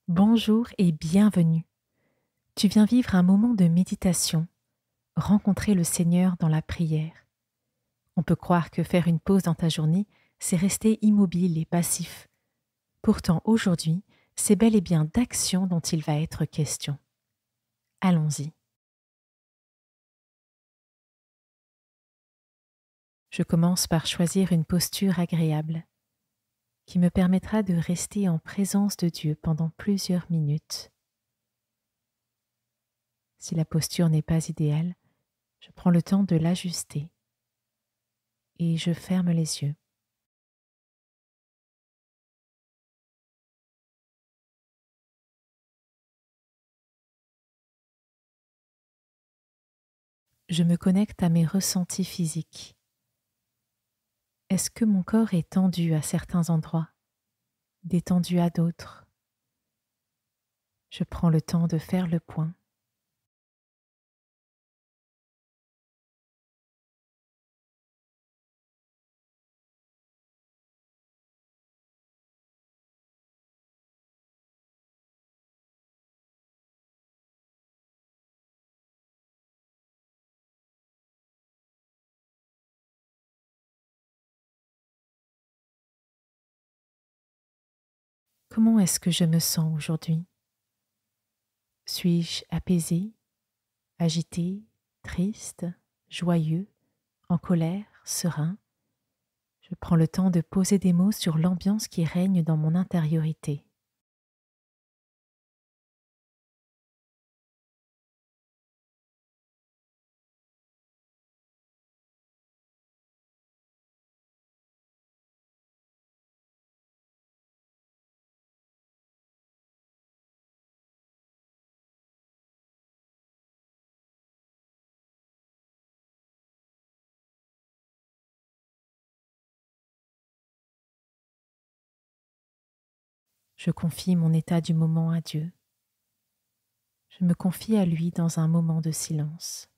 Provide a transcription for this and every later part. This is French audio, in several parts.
Bonjour et bienvenue. Tu viens vivre un moment de méditation, rencontrer le Seigneur dans la prière. On peut croire que faire une pause dans ta journée, c'est rester immobile et passif. Pourtant, aujourd'hui, c'est bel et bien d'action dont il va être question. Allons-y. Je commence par choisir une posture agréable qui me permettra de rester en présence de Dieu pendant plusieurs minutes. Si la posture n'est pas idéale, je prends le temps de l'ajuster et je ferme les yeux. Je me connecte à mes ressentis physiques. Est-ce que mon corps est tendu à certains endroits, détendu à d'autres? Je prends le temps de faire le point. Comment est-ce que je me sens aujourd'hui? Suis-je apaisé, agité, triste, joyeux, en colère, serein? Je prends le temps de poser des mots sur l'ambiance qui règne dans mon intériorité. Je confie mon état du moment à Dieu. Je me confie à lui dans un moment de silence.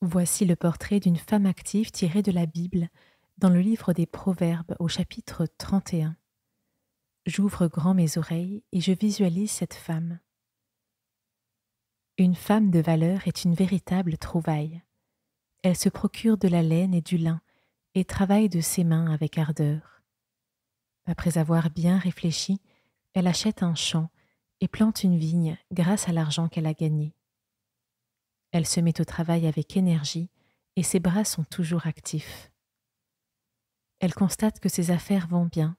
Voici le portrait d'une femme active tiré de la Bible dans le livre des Proverbes au chapitre 31. J'ouvre grand mes oreilles et je visualise cette femme. Une femme de valeur est une véritable trouvaille. Elle se procure de la laine et du lin et travaille de ses mains avec ardeur. Après avoir bien réfléchi, elle achète un champ et plante une vigne grâce à l'argent qu'elle a gagné. Elle se met au travail avec énergie et ses bras sont toujours actifs. Elle constate que ses affaires vont bien.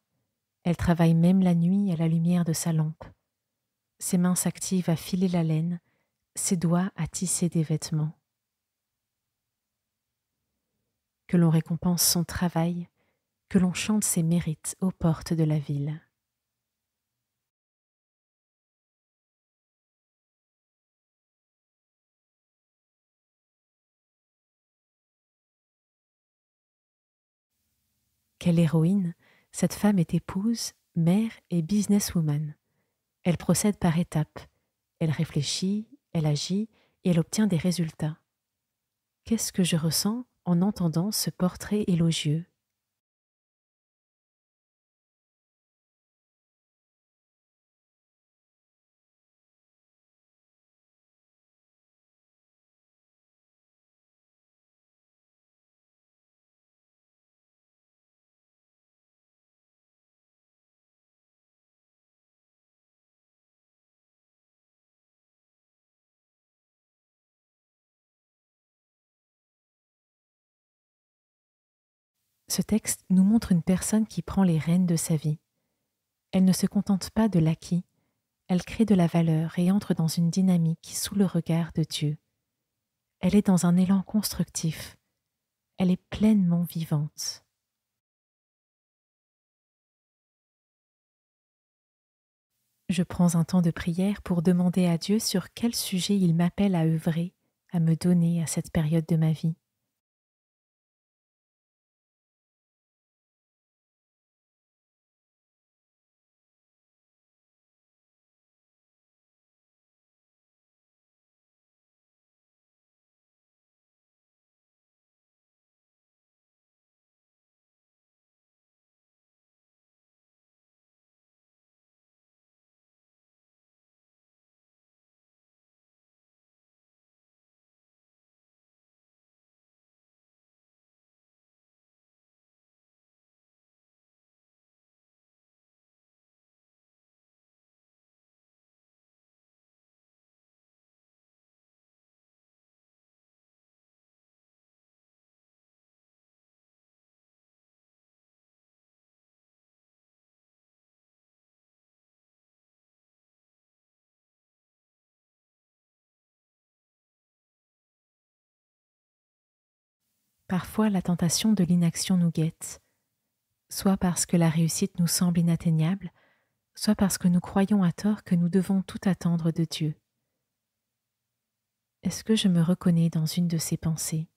Elle travaille même la nuit à la lumière de sa lampe. Ses mains s'activent à filer la laine, ses doigts à tisser des vêtements. Que l'on récompense son travail, que l'on chante ses mérites aux portes de la ville. Quelle héroïne, cette femme est épouse, mère et businesswoman. Elle procède par étapes, elle réfléchit, elle agit et elle obtient des résultats. Qu'est-ce que je ressens en entendant ce portrait élogieux? Ce texte nous montre une personne qui prend les rênes de sa vie. Elle ne se contente pas de l'acquis, elle crée de la valeur et entre dans une dynamique sous le regard de Dieu. Elle est dans un élan constructif. Elle est pleinement vivante. Je prends un temps de prière pour demander à Dieu sur quel sujet il m'appelle à œuvrer, à me donner à cette période de ma vie. Parfois, la tentation de l'inaction nous guette, soit parce que la réussite nous semble inatteignable, soit parce que nous croyons à tort que nous devons tout attendre de Dieu. Est-ce que je me reconnais dans une de ces pensées?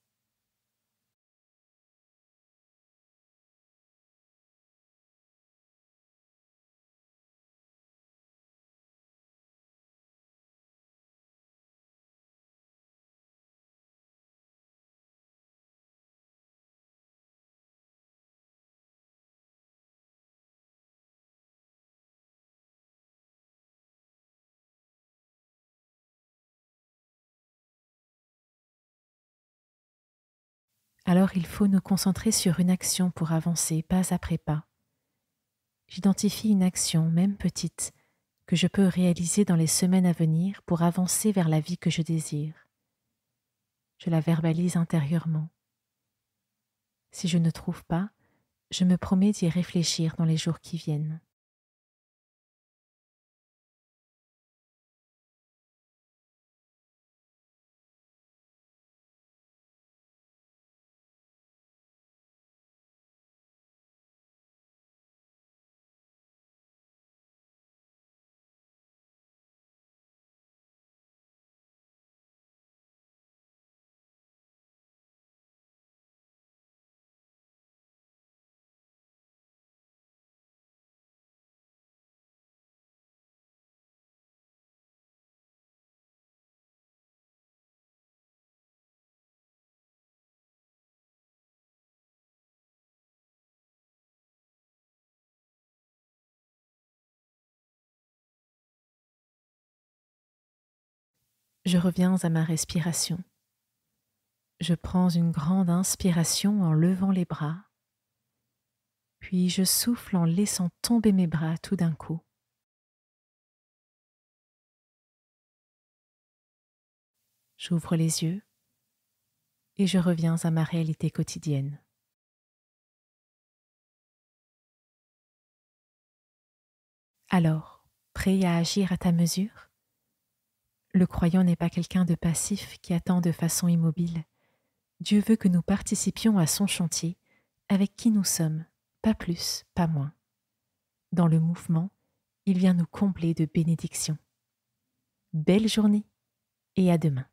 Alors il faut nous concentrer sur une action pour avancer pas après pas. J'identifie une action, même petite, que je peux réaliser dans les semaines à venir pour avancer vers la vie que je désire. Je la verbalise intérieurement. Si je ne trouve pas, je me promets d'y réfléchir dans les jours qui viennent. Je reviens à ma respiration. Je prends une grande inspiration en levant les bras, puis je souffle en laissant tomber mes bras tout d'un coup. J'ouvre les yeux et je reviens à ma réalité quotidienne. Alors, prêt à agir à ta mesure? Le croyant n'est pas quelqu'un de passif qui attend de façon immobile. Dieu veut que nous participions à son chantier, avec qui nous sommes, pas plus, pas moins. Dans le mouvement, il vient nous combler de bénédictions. Belle journée et à demain.